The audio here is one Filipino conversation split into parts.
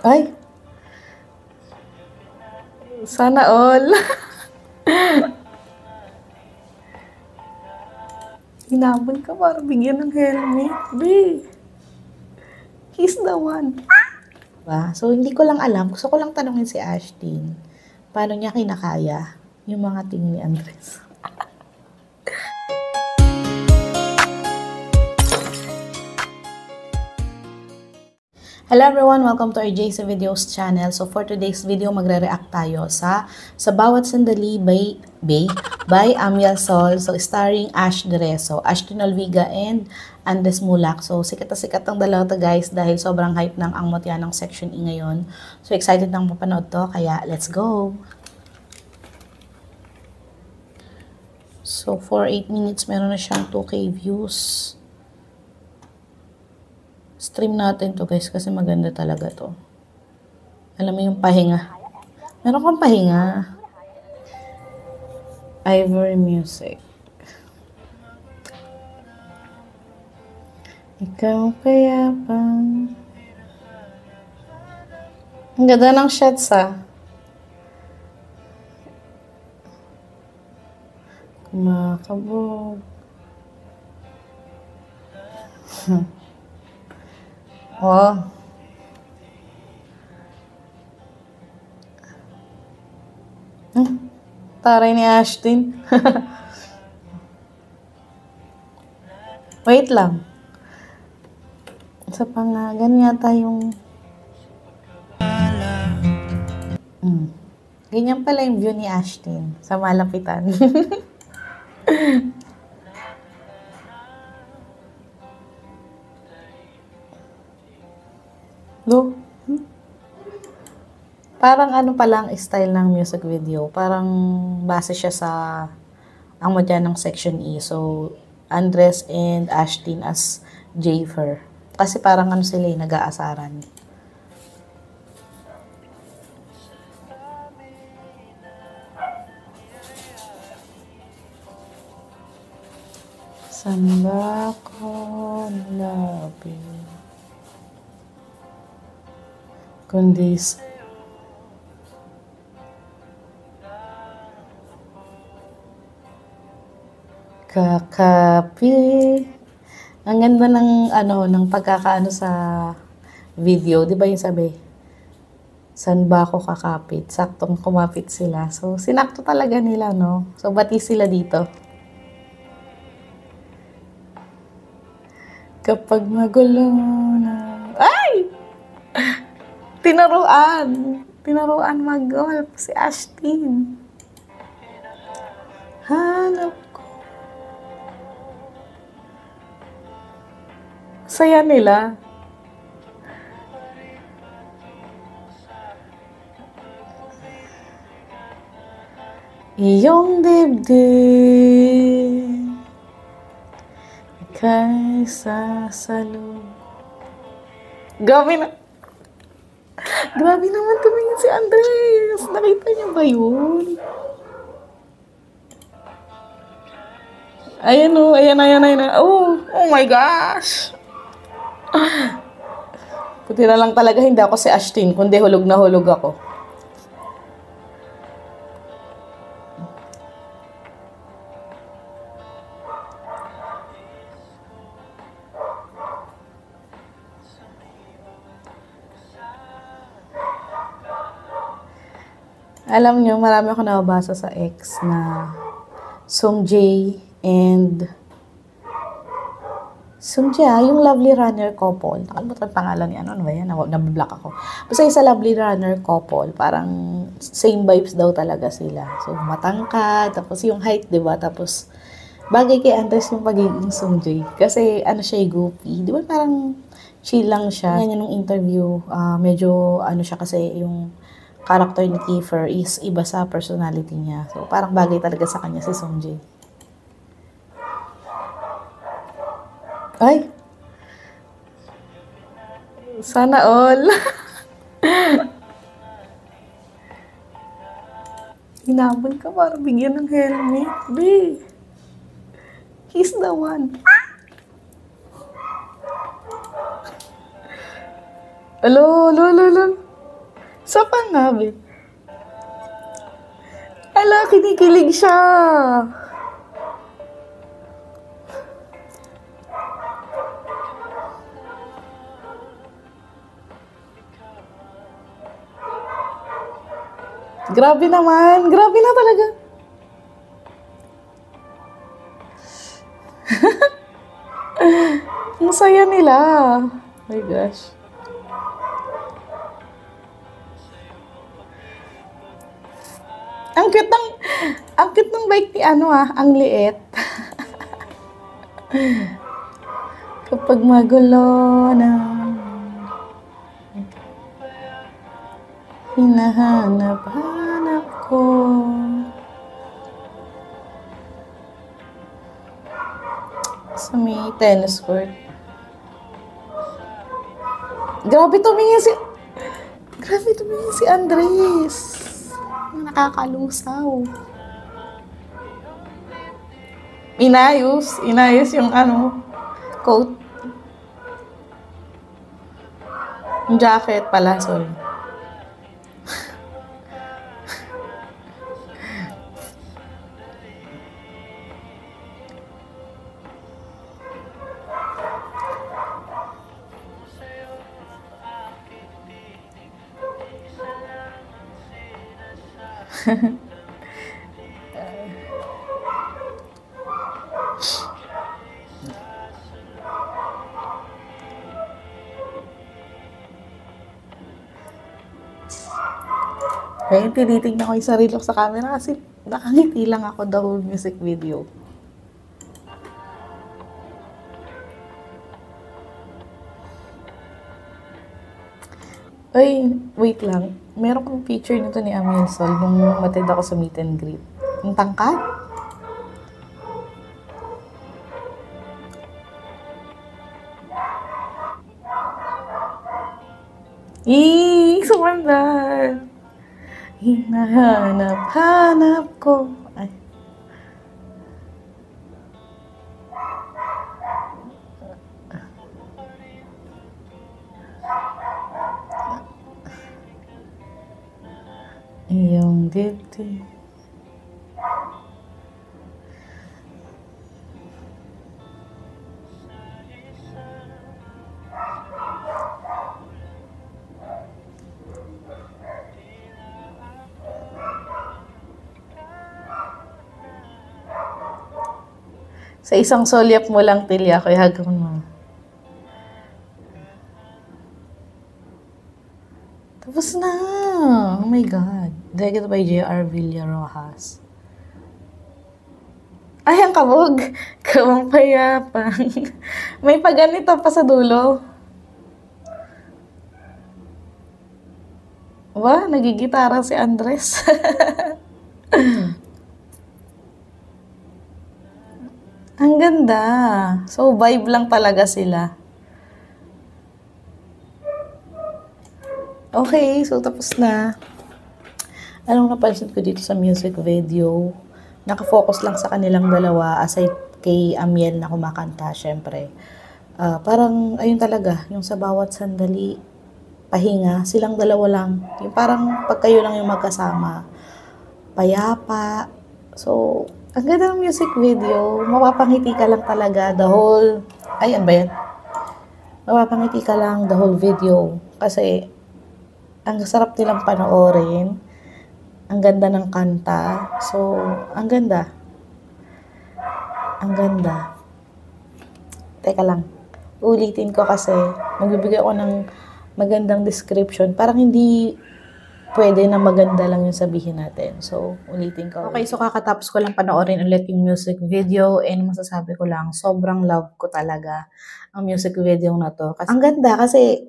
Ay, sana all. Hinabol ka para bigyan ng helmet. Be, he's the one. Diba? So, hindi ko lang alam. Gusto ko lang tanungin si Ashtin. Paano niya kinakaya yung mga tingin ni Andres? Hello everyone! Welcome to our JC Videos channel. So for today's video, magre-react tayo sa Bawat Sandali by Amiel Sol. So starring Ash Dereso, Ashtin Olviga and Andres Mulak. So sikat na sikat ang dalawa to guys dahil sobrang hype ng Ang Mutya ng Section E ngayon. So excited nang mapanood to, kaya let's go! So for 8 minutes, meron na siyang 2K views. Stream natin to guys kasi maganda talaga to. Alam mo yung pahinga. Meron kang pahinga. Ivory Music. Ikaw kaya bang... Ang ganda ng shots ah. Kumakabog. Oh. Taray ni Ashtin. Wait lang. Sa pangagan yata yung... Ganyan pala yung view ni Ashtin sa malapitan. No? Parang ano palang style ng music video. Parang base siya sa Ang Mutya ng Section E. So, Andres and Ashtin as Jafer. Kasi parang ano sila nag-aasaran. Saan ko nalapit? Kundi kakapit. Ang ganda ng ng pagkakaano sa video, 'di ba yung sabi? Saan ba ako kakapit? Saktong kumapit sila. So sinakto talaga nila, no? So bati sila dito. Kapag magulo na. Ay! Tinaruan mag-golf si Ashtin. Hanap ko. Saya nila. Iyong dibdib ika'y sasalubong. Grabe naman tumingin si Andres. Nakita niyo ba yun? Ayan o. Ayan. Oh my gosh. Puti na lang talaga hindi ako si Ashtin, kundi hulog na hulog ako. Alam nyo, marami ako nababasa sa X na Sungjae and Sungjae, yung Lovely Runner couple. Nakalimutan pangalan ni ano ba yan? Nabablock ako. Basta yung sa Lovely Runner couple, parang same vibes daw talaga sila. So, matangkad, tapos yung height, diba? Tapos, bagay kay Andres yung pagiging Sungjae. Kasi, ano siya, goofy. Diba parang chill lang siya. Yan yung interview, medyo, ano siya kasi yung character ni Kiefer is iba sa personality niya. So, parang bagay talaga sa kanya si Sungjae. Ay! Sana all! Hinabol ka para bigyan ng helmet. Be! He's the one. Alo. Sa pangabi. Ala, kinikilig siya. Grabe naman. Grabe na talaga. Ang saya nila. Oh my gosh. Ang cute ng bike ni ang liit. Kapag magulo na hinahanap-hanap ko. Sa may tennis court. Grabe tumingin si Andres. Nakakalusaw. Inayos yung coat. Yung jacket pala, sorry. Kaya tinitignan ko yung sarili ko sa camera kasi nakangiti lang ako the whole music video. Ay, wait lang. Meron kong picture nito ni Amiel Sol nung matid ako sa meet and greet. Ang tangkad? Sumandal! Hinahanap-hanap ko. Ay. Iyong dibdib. Sa isang solyap mo lang, Tilya, ko ihagam mo. Tapos na! Oh my God. Directed by J.R. Villarojas. Ay, ang kabog! Kawang payapang. May paganito pa sa dulo. Wah, nagigitara si Andres. Ang ganda. So, vibe lang talaga sila. Okay, so tapos na. Anong napansin ko dito sa music video? Nakafocus lang sa kanilang dalawa aside kay Amiel na kumakanta, syempre. Parang, ayun talaga, yung sa bawat sandali, pahinga, silang dalawa lang. Yung parang pag kayo lang yung magkasama, payapa. So, ang ganda ng music video, mapapangiti ka lang talaga the whole, ano ba yan? Mapapangiti ka lang the whole video. Kasi, ang sarap nilang panoorin. Ang ganda ng kanta. So, ang ganda. Ang ganda. Teka lang. Ulitin ko kasi, magbibigay ako ng magandang description. Parang hindi pwede na maganda lang yung sabihin natin. So, ulitin ko. Okay, so kakatapos ko lang panoorin ulit yung music video and masasabi ko lang, sobrang love ko talaga ang music video na to. Kasi, ang ganda kasi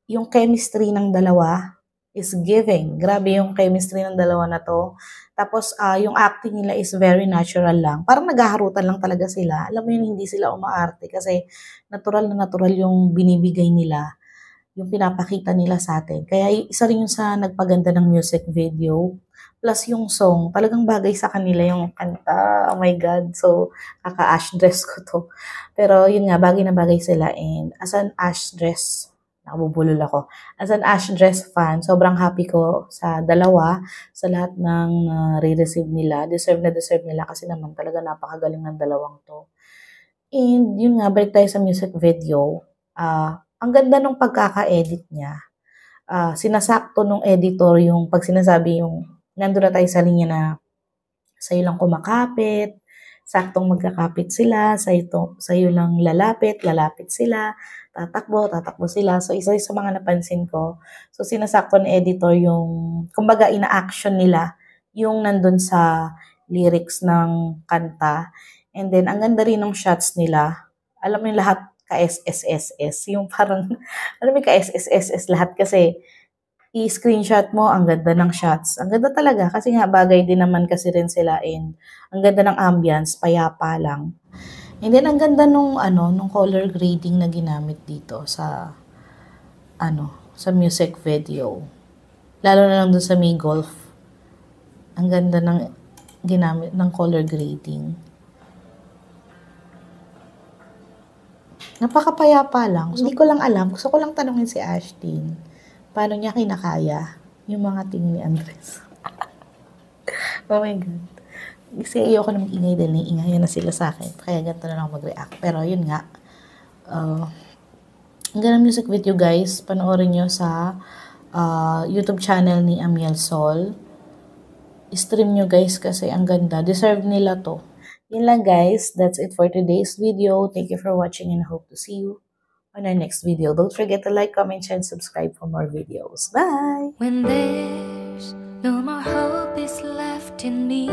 yung chemistry ng dalawa is giving. Grabe yung chemistry ng dalawa na to. Tapos, yung acting nila is very natural lang. Parang naghaharutan lang talaga sila. Alam mo yun, hindi sila umaarte kasi natural na natural yung binibigay nila, yung pinapakita nila sa atin. Kaya isa rin yung sa nagpaganda ng music video. Plus yung song, talagang bagay sa kanila yung kanta. Oh my God. So, kaka-ash dress ko to. Pero yun nga, bagay na bagay sila. And as an ash dress, nakabubulol ako. As an Ash Dress fan, sobrang happy ko sa dalawa, sa lahat ng re-receive nila. Deserve na deserve nila kasi naman talaga napakagaling ng dalawang to. And yun nga, balik tayo sa music video. Ang ganda ng pagkaka-edit niya. Sinasakto nung editor yung pag sinasabi yung nandun na tayo sa linya na sa'yo lang kumakapit, saktong magkakapit sila, sa'yo lang lalapit sila, tatakbo sila. So, isa sa mga napansin ko. So, sinasakto ng editor yung, kumbaga, ina-action nila yung nandun sa lyrics ng kanta. And then, ang ganda rin ng shots nila. Alam mo yung lahat ka-SSSS. Yung parang, alam mo yung ka-SSSS lahat kasi i-screenshot mo, ang ganda ng shots. Ang ganda talaga kasi nga bagay din naman kasi rin sila and ang ganda ng ambience, payapa lang. And then ang ganda nung color grading na ginamit dito sa sa music video. Lalo na lang dun sa may golf. Ang ganda ng ginamit ng color grading. Napakapayapa lang. So, hindi ko lang alam. Gusto ko lang tanungin si Ashtin. Paano niya kinakaya yung mga tingin ni Andres? Oh my God. Kasi ayoko na mag-ingay dahil naiingayan na sila sa akin. Kaya ganito na lang mag-react. Pero yun nga. Ang ganda music video guys. Panoorin nyo sa YouTube channel ni Amiel Sol. I-stream nyo guys kasi ang ganda. Deserve nila to. Yun lang guys. That's it for today's video. Thank you for watching and hope to see you on our next video. Don't forget to like, comment, share, and subscribe for more videos. Bye! When there's no more hope is left in me,